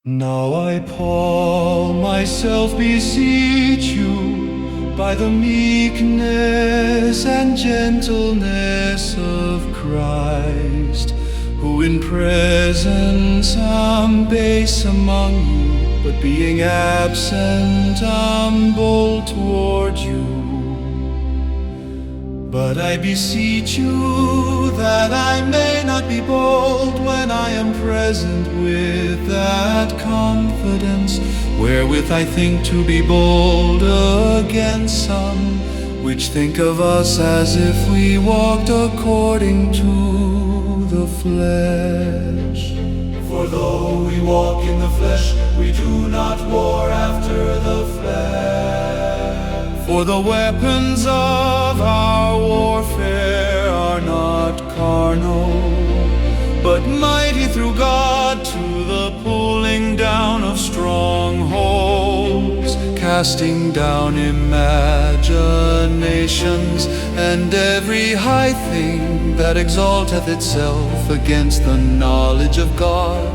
Now I, Paul, myself beseech you by the meekness and gentleness of Christ, who in presence am base among you, but being absent am bold toward you. But I beseech you that I may not be bold when I am present with that confidence, wherewith I think to be bold against some, which think of us as if we walked according to the flesh. For though we walk in the flesh, we do not war after the flesh. For the weapons of our warfare are not carnal, but mighty through God to the pulling down of strongholds, casting down imaginations, and every high thing that exalteth itself against the knowledge of God,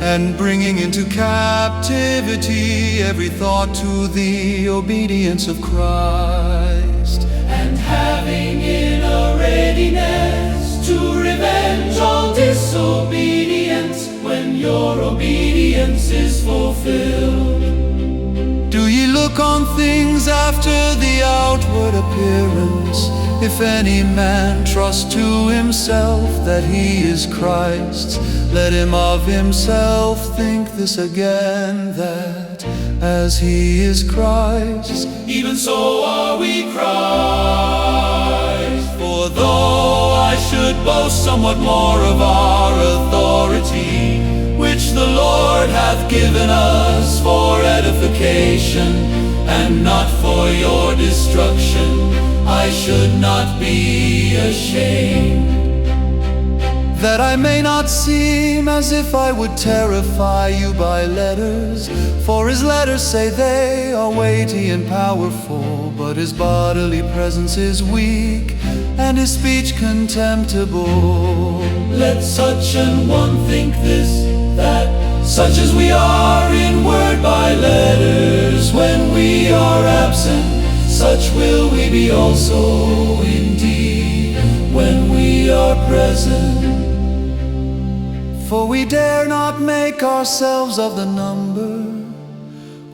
and bringing into captivity every thought to the obedience of Christ, and having in a readiness to revenge all disobedience when your obedience is fulfilled. Do ye look on things after the outward appearance? If any man trust to himself that he is Christ's, let him of himself think this again, that as he is Christ's, even so are we Christ. For though I should boast somewhat more of our authority, which the Lord hath given us for edification, and not for your destruction, I should not be ashamed, that I may not seem as if I would terrify you by letters. For his letters say they are weighty and powerful, but his bodily presence is weak, and his speech contemptible. Let such an one think this, that such as we are in word by letters, when we are absent, such will we be also indeed when we are present. For we dare not make ourselves of the number,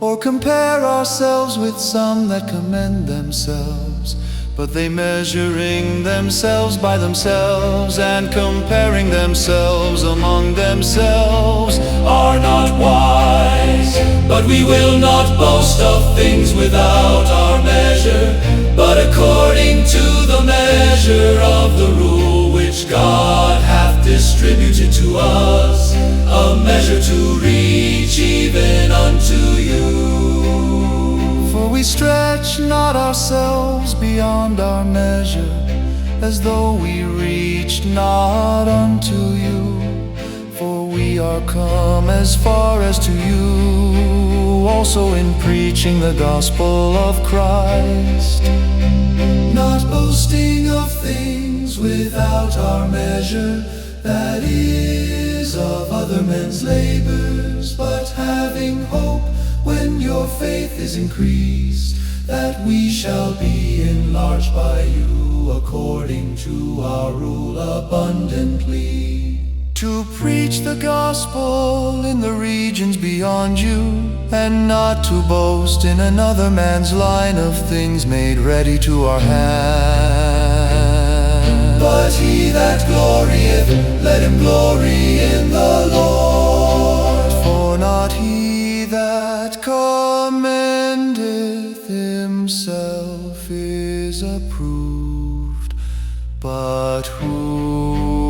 or compare ourselves with some that commend themselves. But they, measuring themselves by themselves, and comparing themselves among themselves, are not wise. But we will not boast of things without our measure, but according to the measure of the rule which God hath distributed to us, a measure to reach even unto you. For we stretch not ourselves beyond our measure, as though we reached not unto you. For we are come as far as to you, also in preaching the gospel of Christ, not boasting of things without our measure, that is, of other men's labors, but having hope when your faith is increased, that we shall be enlarged by you according to our rule abundantly, to preach the gospel in the regions beyond you, and not to boast in another man's line of things made ready to our hand. But he that glorieth, let him glory in the Lord. For not he that commendeth himself is approved, but who